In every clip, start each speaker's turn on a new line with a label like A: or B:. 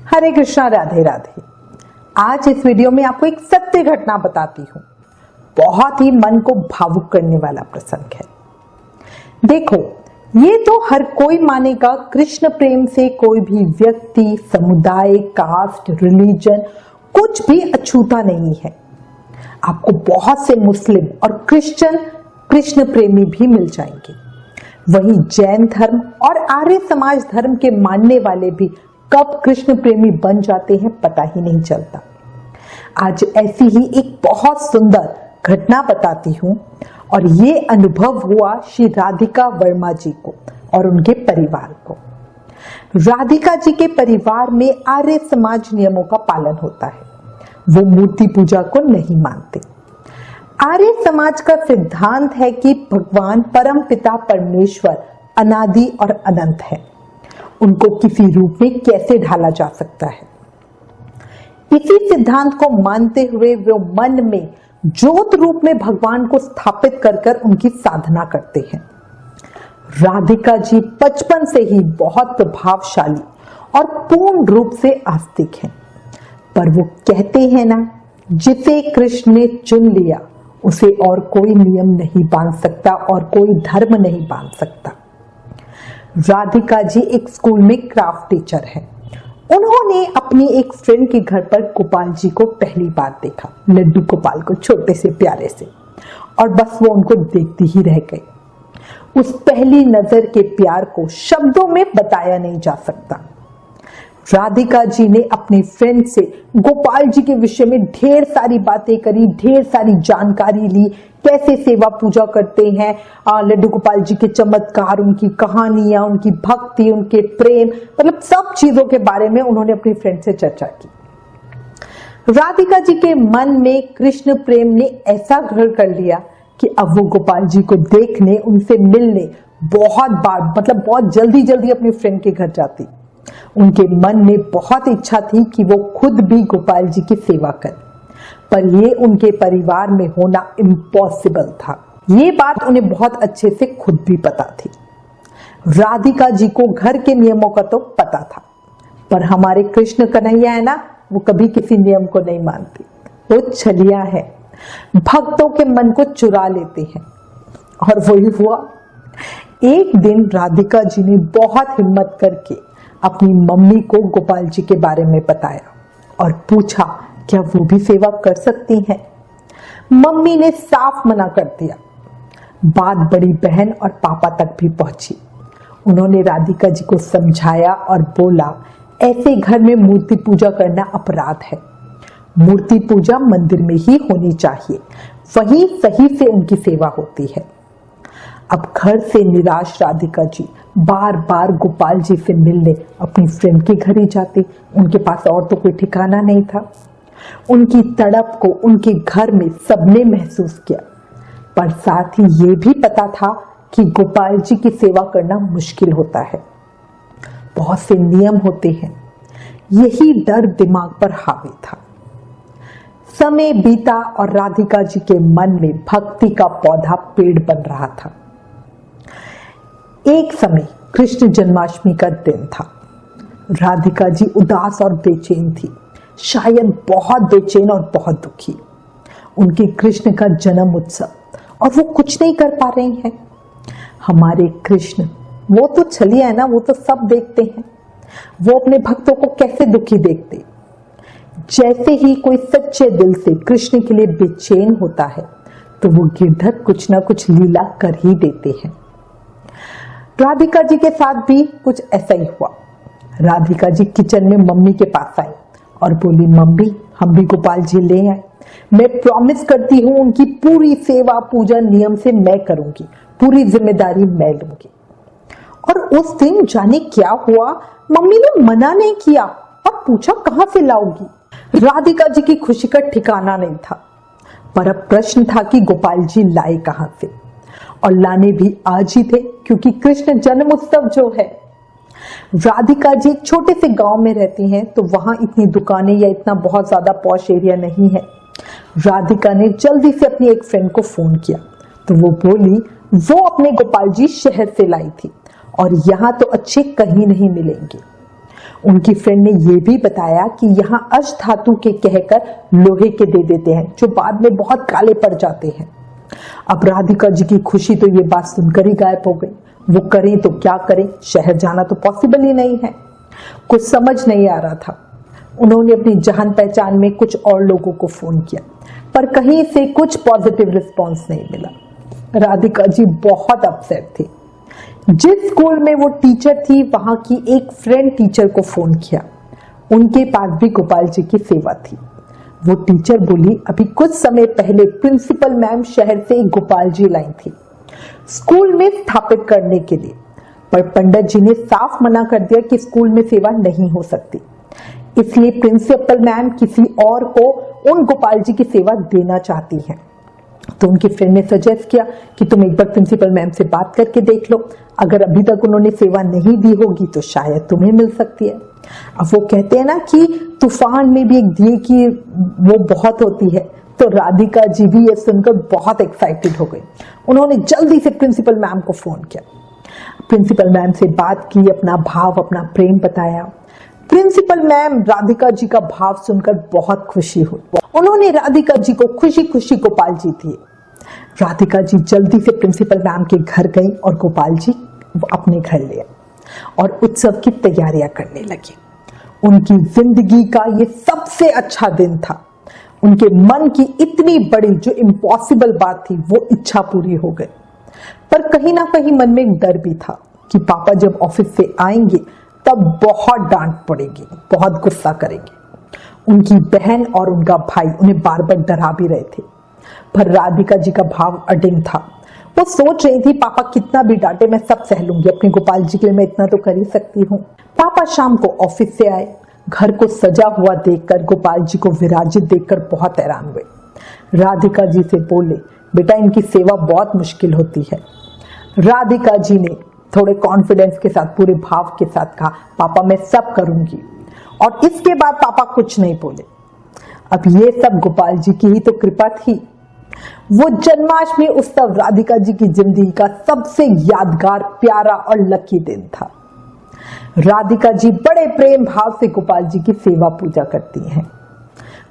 A: हरे कृष्णा, राधे राधे। आज इस वीडियो में आपको एक सत्य घटना बताती हूँ। बहुत ही मन को भावुक करने वाला प्रसंग है। देखो, ये तो हर कोई मानेगा, कृष्ण प्रेम से कोई भी व्यक्ति, समुदाय, कास्ट, रिलीजन कुछ भी अछूता नहीं है। आपको बहुत से मुस्लिम और क्रिश्चियन कृष्ण प्रेमी भी मिल जाएंगे। वहीं जैन धर्म और आर्य समाज धर्म के मानने वाले भी कब कृष्ण प्रेमी बन जाते हैं पता ही नहीं चलता। आज ऐसी ही एक बहुत सुंदर घटना बताती हूँ और ये अनुभव हुआ श्री राधिका वर्मा जी को और उनके परिवार को। राधिका जी के परिवार में आर्य समाज नियमों का पालन होता है। वो मूर्ति पूजा को नहीं मानते। आर्य समाज का सिद्धांत है कि भगवान परम पिता परमेश्वर अनादि और अनंत है। उनको किसी रूप में कैसे ढाला जा सकता है। इसी सिद्धांत को मानते हुए वे मन में ज्योत रूप में भगवान को स्थापित कर उनकी साधना करते हैं। राधिका जी बचपन से ही बहुत प्रभावशाली और पूर्ण रूप से आस्तिक हैं। पर वो कहते हैं ना, जिसे कृष्ण ने चुन लिया उसे और कोई नियम नहीं बांध सकता और कोई धर्म नहीं बांध सकता। राधिका जी एक स्कूल में क्राफ्ट टीचर है। उन्होंने अपनी एक फ्रेंड के घर पर गोपाल जी को पहली बार देखा, लड्डू गोपाल को, छोटे से प्यारे से, और बस वो उनको देखती ही रह गई। उस पहली नजर के प्यार को शब्दों में बताया नहीं जा सकता। राधिका जी ने अपने फ्रेंड से गोपाल जी के विषय में ढेर सारी बातें करी, ढेर सारी जानकारी ली, कैसे सेवा पूजा करते हैं, लड्डू गोपाल जी के चमत्कार, उनकी कहानियां, उनकी भक्ति, उनके प्रेम, मतलब सब चीजों के बारे में उन्होंने अपनी फ्रेंड से चर्चा की। राधिका जी के मन में कृष्ण प्रेम ने ऐसा घर कर लिया कि अब वो गोपाल जी को देखने, उनसे मिलने बहुत बार, मतलब बहुत जल्दी जल्दी अपनी फ्रेंड के घर जाती। उनके मन में बहुत इच्छा थी कि वो खुद भी गोपाल जी की सेवा करें, पर ये उनके परिवार में होना इम्पॉसिबल था। ये बात उन्हें बहुत अच्छे से खुद भी पता थी। राधिका जी को घर के नियमों का तो पता था, पर हमारे कृष्ण कन्हैया है ना, वो कभी किसी नियम को नहीं मानते। वो छलिया है, भक्तों के मन को चुरा लेते हैं। और वही हुआ। एक दिन राधिका जी ने बहुत हिम्मत करके अपनी मम्मी को गोपाल जी के बारे में बताया और पूछा क्या वो भी सेवा कर सकती हैं। मम्मी ने साफ मना कर दिया। बात बड़ी बहन और पापा तक भी पहुंची। उन्होंने राधिका जी को समझाया और बोला, ऐसे घर में मूर्ति पूजा करना अपराध है। मूर्ति पूजा मंदिर में ही होनी चाहिए, वहीं सही से उनकी सेवा होती है। अब घर से निराश राधिका जी बार बार गोपाल जी से मिलने अपनी फ्रेंड के घर ही जाती। उनके पास और तो कोई ठिकाना नहीं था। उनकी तड़प को उनके घर में सबने महसूस किया, पर साथ ही ये भी पता था कि गोपाल जी की सेवा करना मुश्किल होता है, बहुत से नियम होते हैं। यही डर दिमाग पर हावी था। समय बीता और राधिका जी के मन में भक्ति का पौधा पेड़ बन रहा था। एक समय कृष्ण जन्माष्टमी का दिन था। राधिका जी उदास और बेचैन थी, शायद बहुत बेचैन और बहुत दुखी। उनके कृष्ण का जन्म उत्सव और वो कुछ नहीं कर पा रही हैं। हमारे कृष्ण, वो तो छलिया है ना, वो तो सब देखते हैं। वो अपने भक्तों को कैसे दुखी देखते। जैसे ही कोई सच्चे दिल से कृष्ण के लिए बेचैन होता है तो वो गिरधर कुछ ना कुछ लीला कर ही देते हैं। राधिका जी के साथ भी कुछ ऐसा ही हुआ। राधिका जी किचन में मम्मी के पास आई और बोली, मम्मी हम भी गोपाल जी ले आए। मैं प्रॉमिस करती हूँ उनकी पूरी सेवा पूजा नियम से मैं करूंगी, पूरी जिम्मेदारी मैं लूंगी। और उस दिन जाने क्या हुआ, मम्मी ने मना नहीं किया और पूछा कहाँ से लाओगी। राधिका जी की खुशी का ठिकाना नहीं था, पर अब प्रश्न था कि गोपाल जी लाए कहां से, और लाने भी आज ही थे, क्योंकि कृष्ण जन्म उत्सव जो है। राधिका जी एक छोटे से गांव में रहती हैं, तो वहां इतनी दुकानें या इतना बहुत ज्यादा पॉश एरिया नहीं है। राधिका ने जल्दी से अपनी एक फ्रेंड को फोन किया तो वो बोली वो अपने गोपाल जी शहर से लाई थी और यहाँ तो अच्छे कहीं नहीं मिलेंगे। उनकी फ्रेंड ने यह भी बताया कि यहाँ अष्ट धातु के कहकर लोहे के दे देते हैं जो बाद में बहुत काले पड़ जाते हैं। अब राधिका जी की खुशी तो ये बात सुनकर ही गायब हो गई। वो करें तो क्या करें, शहर जाना तो पॉसिबल ही नहीं है। कुछ समझ नहीं आ रहा था। उन्होंने अपनी जान पहचान में कुछ और लोगों को फोन किया पर कहीं से कुछ पॉजिटिव रिस्पांस नहीं मिला। राधिका जी बहुत अपसेट थी। जिस स्कूल में वो टीचर थी वहां की एक फ्रेंड टीचर को फोन किया। उनके पास भी गोपाल जी की सेवा थी। वो टीचर बोली अभी कुछ समय पहले प्रिंसिपल मैम शहर से एक गोपाल जी लाई थी स्कूल में स्थापित करने के लिए, पर पंडित जी ने साफ मना कर दिया कि स्कूल में सेवा नहीं हो सकती। इसलिए प्रिंसिपल मैम किसी और को उन गोपाल जी की सेवा देना चाहती हैं। तो उनकी फ्रेंड ने सजेस्ट किया कि तुम एक बार प्रिंसिपल मैम से बात करके देख लो, अगर अभी तक उन्होंने सेवा नहीं दी होगी तो शायद तुम्हें मिल सकती है। अब वो कहते हैं ना कि तूफान में भी एक दिए की वो बहुत होती है, तो राधिका जी भी ये सुनकर बहुत एक्साइटेड हो गई। उन्होंने जल्दी से प्रिंसिपल मैम को फोन किया। प्रिंसिपल मैम से बात की, अपना भाव अपना प्रेम बताया। प्रिंसिपल मैम राधिका जी का भाव सुनकर बहुत खुशी हुई। उन्होंने राधिका जी को खुशी खुशी गोपाल जी दिए। राधिका जी जल्दी से प्रिंसिपल मैम के घर गई और गोपाल जी अपने घर ले आए और उत्सव की तैयारियां करने लगी। उनकी जिंदगी का ये सबसे अच्छा दिन था। उनके मन की इतनी बड़ी जो इम्पॉसिबल बात थी वो इच्छा पूरी हो गई। पर कहीं ना कहीं मन में एक डर भी था कि पापा जब ऑफिस से आएंगे तब बहुत डांट पड़ेगी, बहुत गुस्सा करेंगे। उनकी बहन और उनका भाई उन्हें बार बार डरा भी रहे थे, पर राधिका जी का भाव अडिग था। वो सोच रही थी पापा कितना भी डांटे मैं सब सह लूंगी, अपने गोपाल जी के लिए मैं इतना तो कर ही सकती हूँ। पापा शाम को ऑफिस से आए। घर को सजा हुआ देखकर, गोपाल जी को विराजित देखकर बहुत हैरान हुए। राधिका जी से बोले बेटा इनकी सेवा बहुत मुश्किल होती है। राधिका जी ने थोड़े कॉन्फिडेंस के साथ, पूरे भाव के साथ कहा पापा मैं सब करूंगी। और इसके बाद पापा कुछ नहीं बोले। अब ये सब गोपाल जी की ही तो कृपा थी। वो जन्माष्टमी उत्सव राधिका जी की जिंदगी का सबसे यादगार, प्यारा और लकी दिन था। राधिका जी बड़े प्रेम भाव से गोपाल जी की सेवा पूजा करती हैं।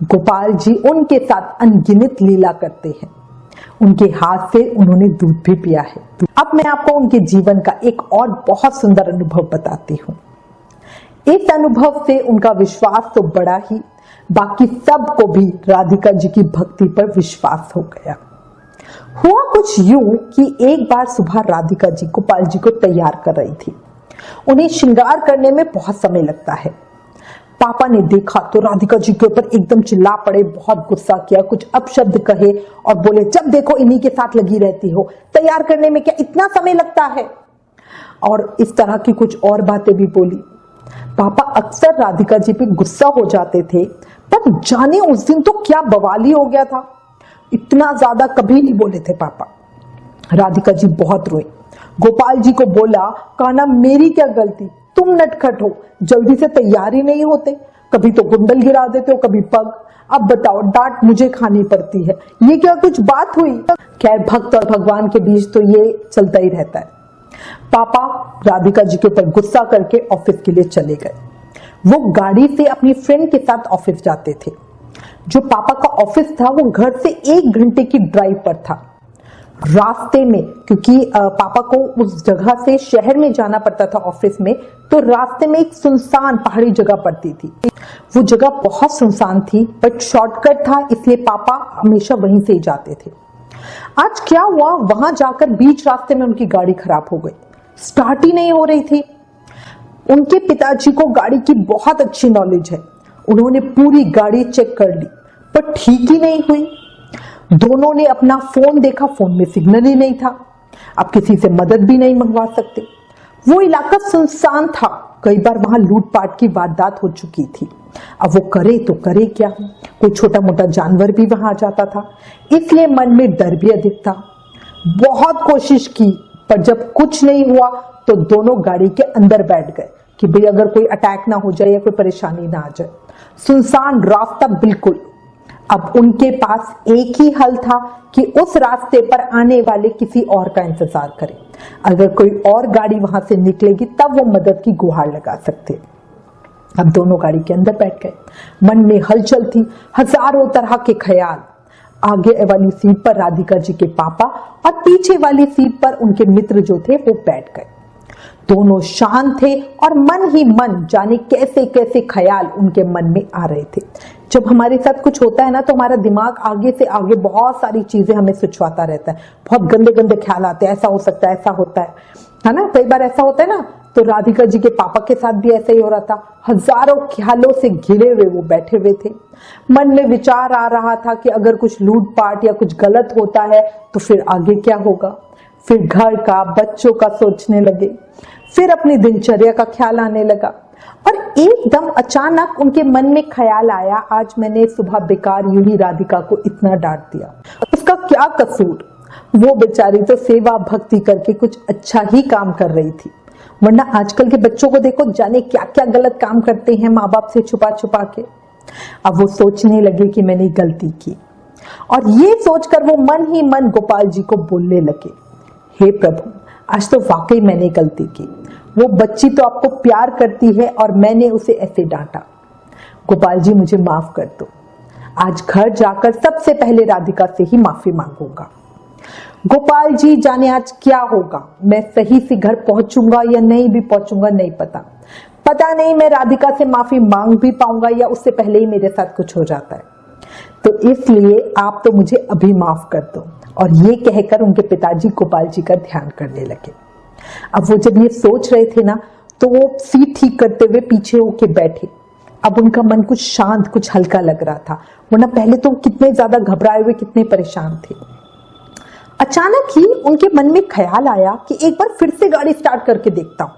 A: गोपाल जी उनके साथ अनगिनत लीला करते हैं। उनके हाथ से उन्होंने दूध भी पिया है। अब मैं आपको उनके जीवन का एक और बहुत सुंदर अनुभव बताती हूँ। इस अनुभव से उनका विश्वास तो बड़ा ही, बाकी सबको भी राधिका जी की भक्ति पर विश्वास हो गया। हुआ कुछ यूं कि एक बार सुबह राधिका जी गोपाल जी को तैयार कर रही थी। उन्हें श्रृंगार करने में बहुत समय लगता है। पापा ने देखा तो राधिका जी के ऊपर एकदम चिल्ला पड़े, बहुत गुस्सा किया, कुछ अपशब्द कहे और बोले जब देखो इन्हीं के साथ लगी रहती हो, तैयार करने में क्या इतना समय लगता है। और इस तरह की कुछ और बातें भी बोली। पापा अक्सर राधिका जी पे गुस्सा हो जाते थे, पर जाने उस दिन तो क्या बवाली हो गया था। इतना ज्यादा कभी नहीं बोले थे पापा। राधिका जी बहुत रोई। गोपाल जी को बोला कान्हा मेरी क्या गलती, तुम नटखट हो, जल्दी से तैयार ही नहीं होते, कभी तो कुंडल गिरा देते हो, कभी पग। अब बताओ डांट मुझे खानी पड़ती है, ये क्या कुछ बात हुई। खैर भक्त और भगवान के बीच तो ये चलता ही रहता है। पापा राधिका जी के ऊपर गुस्सा करके ऑफिस के लिए चले गए। वो गाड़ी से अपनी फ्रेंड के साथ ऑफिस जाते थे। जो पापा का ऑफिस था वो घर से 1 घंटे की ड्राइव पर था। रास्ते में, क्योंकि पापा को उस जगह से शहर में जाना पड़ता था ऑफिस में, तो रास्ते में एक सुनसान पहाड़ी जगह पड़ती थी। वो जगह बहुत सुनसान थी, बट शॉर्टकट था, इसलिए पापा हमेशा वहीं से ही जाते थे। आज क्या हुआ, वहां जाकर बीच रास्ते में उनकी गाड़ी खराब हो गई, स्टार्ट ही नहीं हो रही थी। उनके पिताजी को गाड़ी की बहुत अच्छी नॉलेज है। उन्होंने पूरी गाड़ी चेक कर ली, पर ठीक ही नहीं हुई। दोनों ने अपना फोन देखा, फोन में सिग्नल ही नहीं था। अब किसी से मदद भी नहीं मंगवा सकते। वो इलाका सुनसान था, कई बार वहां लूटपाट की वारदात हो चुकी थी। अब वो करे तो करे क्या, कोई छोटा मोटा जानवर भी वहां आ जाता था, इसलिए मन में डर भी अधिक था। बहुत कोशिश की, पर जब कुछ नहीं हुआ तो दोनों गाड़ी के अंदर बैठ गए कि भाई अगर कोई अटैक ना हो जाए या कोई परेशानी ना आ जाए। सुनसान रास्ता बिल्कुल। अब उनके पास एक ही हल था कि उस रास्ते पर आने वाले किसी और का इंतजार करें। अगर कोई और गाड़ी वहां से निकलेगी तब वो मदद की गुहार लगा सकते। अब दोनों गाड़ी के अंदर बैठ गए। मन में हलचल थी, हजारों तरह के ख्याल। आगे वाली सीट पर राधिका जी के पापा और पीछे वाली सीट पर उनके मित्र जो थे वो बैठ गए। दोनों शांत थे और मन ही मन जाने कैसे कैसे ख्याल उनके मन में आ रहे थे। जब हमारे साथ कुछ होता है ना तो हमारा दिमाग आगे से आगे बहुत सारी चीजें हमें सोचवाता रहता है। बहुत गंदे गंदे ख्याल आते हैं, ऐसा हो सकता है, ऐसा होता है ना। कई बार ऐसा होता है ना। तो राधिका जी के पापा के साथ भी ऐसा ही हो रहा था। हजारों ख्यालों से घिरे हुए वो बैठे हुए थे। मन में विचार आ रहा था कि अगर कुछ लूटपाट या कुछ गलत होता है तो फिर आगे क्या होगा। फिर घर का, बच्चों का सोचने लगे। फिर अपनी दिनचर्या का ख्याल आने लगा और एकदम अचानक उनके मन में ख्याल आया, आज मैंने सुबह बेकार यूं ही राधिका को इतना डांट दिया, उसका क्या कसूर। वो बेचारी तो सेवा भक्ति करके कुछ अच्छा ही काम कर रही थी, वरना आजकल के बच्चों को देखो जाने क्या क्या गलत काम करते हैं माँ बाप से छुपा छुपा के। अब वो सोचने लगे कि मैंने गलती की और ये सोचकर वो मन ही मन गोपाल जी को बोलने लगे, हे प्रभु, आज तो वाकई मैंने गलती की। वो बच्ची तो आपको प्यार करती है और मैंने उसे ऐसे डांटा। गोपाल जी मुझे माफ कर दो। आज घर जाकर सबसे पहले राधिका से ही माफी मांगूंगा। गोपाल जी जाने आज क्या होगा, मैं सही से घर पहुंचूंगा या नहीं भी पहुंचूंगा नहीं पता नहीं मैं राधिका से माफी मांग भी पाऊंगा या उससे पहले ही मेरे साथ कुछ हो जाता है। तो इसलिए आप तो मुझे अभी माफ कर दो। और ये कहकर उनके पिताजी गोपाल जी का ध्यान करने लगे। अब वो जब ये सोच रहे थे ना तो वो सीट ठीक करते हुए पीछे होके बैठे। अब उनका मन कुछ शांत, कुछ हल्का लग रहा था, वरना पहले तो कितने ज्यादा घबराए हुए, कितने परेशान थे। अचानक ही उनके मन में ख्याल आया कि एक बार फिर से गाड़ी स्टार्ट करके देखता हूं।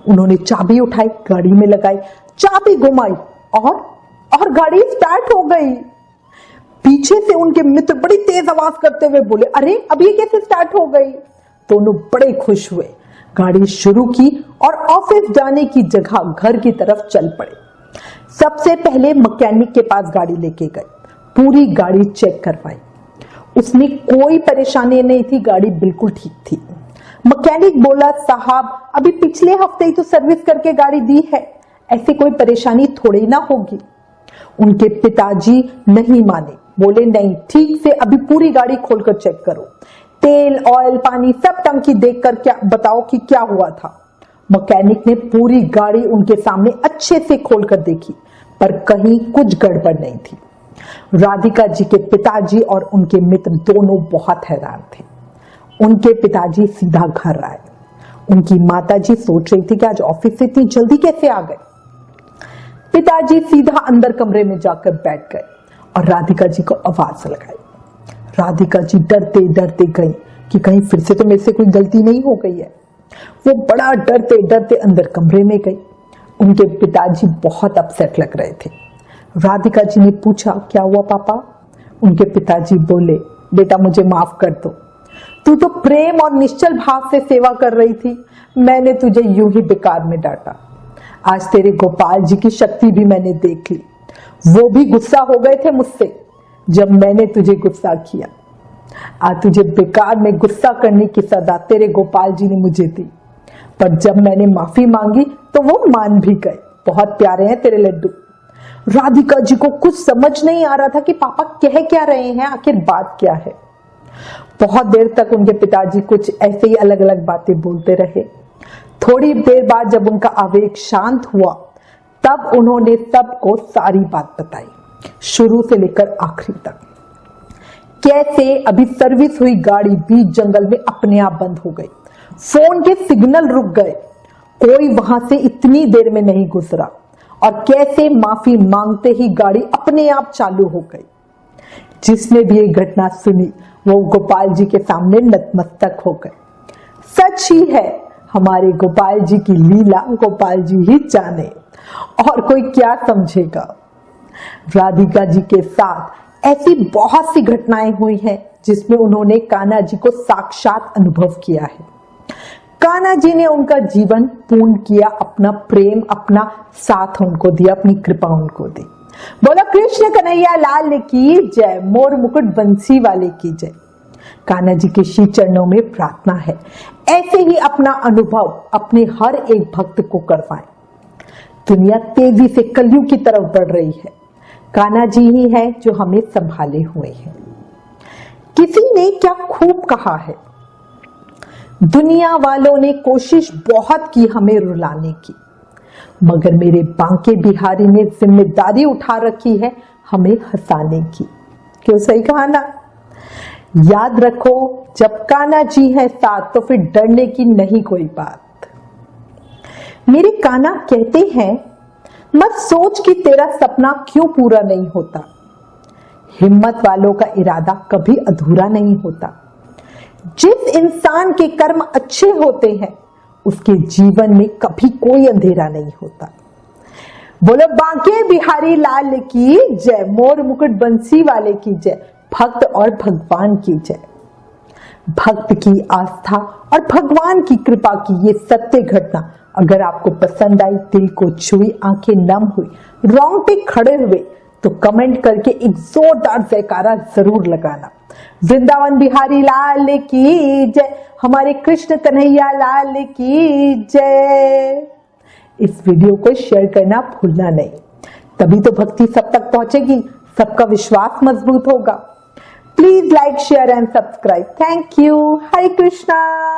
A: उन्होंने चाबी उठाई, गाड़ी में लगाई, चाबी घुमाई और गाड़ी स्टार्ट हो गई। पीछे से उनके मित्र बड़ी तेज आवाज करते हुए बोले, अरे अब ये कैसे स्टार्ट हो गई। दोनों बड़े खुश हुए, गाड़ी शुरू की और ऑफिस जाने की जगह घर की तरफ चल पड़े। सबसे पहले मैकेनिक के पास गाड़ी लेके गए, पूरी गाड़ी चेक करवाई। उसमें कोई परेशानी नहीं थी, गाड़ी बिल्कुल ठीक थी। मैकेनिक बोला, साहब अभी पिछले हफ्ते ही तो सर्विस करके गाड़ी दी है, ऐसी कोई परेशानी थोड़ी ना होगी। उनके पिताजी नहीं माने, बोले नहीं, ठीक से अभी पूरी गाड़ी खोलकर चेक करो, तेल, ऑयल, पानी सब टंकी देखकर क्या बताओ कि क्या हुआ था। मैकेनिक ने पूरी गाड़ी उनके सामने अच्छे से खोलकर देखी, पर कहीं कुछ गड़बड़ नहीं थी। राधिका जी के पिताजी और उनके मित्र दोनों बहुत हैरान थे। उनके पिताजी सीधा घर आए। उनकी माताजी सोच रही थी कि आज ऑफिस से इतनी जल्दी कैसे आ गए। पिताजी सीधा अंदर कमरे में जाकर बैठ गए और राधिका जी को आवाज लगाई। राधिका जी डरते डरते गई कि कहीं फिर से तो मेरे से कोई गलती नहीं हो गई है। वो बड़ा डरते डरते अंदर कमरे में गई। उनके पिताजी बहुत अपसेट लग रहे थे। राधिका जी ने पूछा, क्या हुआ पापा। उनके पिताजी बोले, बेटा मुझे माफ कर दो, तू तो प्रेम और निश्चल भाव से सेवा कर रही थी, मैंने तुझे यूं ही बेकार में डांटा। आज तेरे गोपाल जी की शक्ति भी मैंने देख ली, वो भी गुस्सा हो गए थे मुझसे जब मैंने तुझे गुस्सा किया। आज तुझे बेकार में गुस्सा करने की सजा तेरे गोपाल जी ने मुझे दी, पर जब मैंने माफी मांगी तो वो मान भी गए। बहुत प्यारे हैं तेरे लड्डू। राधिका जी को कुछ समझ नहीं आ रहा था कि पापा कह क्या रहे हैं, आखिर बात क्या है। बहुत देर तक उनके पिताजी कुछ ऐसे ही अलग अलग बातें बोलते रहे। थोड़ी देर बाद जब उनका आवेग शांत हुआ तब उन्होंने सबको सारी बात बताई, शुरू से लेकर आखिरी तक। कैसे अभी सर्विस हुई गाड़ी बीच जंगल में अपने आप बंद हो गई, फोन के सिग्नल रुक गए, कोई वहां से इतनी देर में नहीं गुजरा, और कैसे माफी मांगते ही गाड़ी अपने आप चालू हो गई। जिसने भी ये घटना सुनी वो गोपाल जी के सामने नतमस्तक हो गए। सच ही है, हमारे गोपाल जी की लीला गोपाल जी ही जाने, और कोई क्या समझेगा। राधिका जी के साथ ऐसी बहुत सी घटनाएं हुई हैं जिसमें उन्होंने कान्हा जी को साक्षात अनुभव किया है। कान्हा जी ने उनका जीवन पूर्ण किया, अपना प्रेम, अपना साथ उनको दिया, अपनी कृपा उनको दी। बोला कृष्ण कन्हैया लाल की जय, मोर मुकुट बंसी वाले की जय। कान्हा जी के श्री चरणों में प्रार्थना है ऐसे ही अपना अनुभव अपने हर एक भक्त को करवाएं। दुनिया तेजी से कलयुग की तरफ बढ़ रही है। कान्हा जी ही है जो हमें संभाले हुए हैं। किसी ने क्या खूब कहा है, दुनिया वालों ने कोशिश बहुत की हमें रुलाने की, मगर मेरे बांके बिहारी ने जिम्मेदारी उठा रखी है हमें हंसाने की। क्यों सही कहा ना? याद रखो, जब कान्हा जी है साथ तो फिर डरने की नहीं कोई बात। मेरे कान्हा कहते हैं, मत सोच कि तेरा सपना क्यों पूरा नहीं होता। हिम्मत वालों का इरादा कभी अधूरा नहीं होता। जिस इंसान के कर्म अच्छे होते हैं उसके जीवन में कभी कोई अंधेरा नहीं होता। बोलो बांके बिहारी लाल की जय, मोर मुकुट बंसी वाले की जय, भक्त और भगवान की जय। भक्त की आस्था और भगवान की कृपा की ये सत्य घटना अगर आपको पसंद आई, दिल को छुई, आंखें नम हुई, रोंगटे खड़े हुए, तो कमेंट करके एक जोरदार जयकारा जरूर लगाना। वृंदावन बिहारी लाल की जय, हमारे कृष्ण कन्हैया लाल की जय। इस वीडियो को शेयर करना भूलना नहीं, तभी तो भक्ति सब तक पहुंचेगी, सबका विश्वास मजबूत होगा। Please like, share and subscribe. Thank you. Hare Krishna.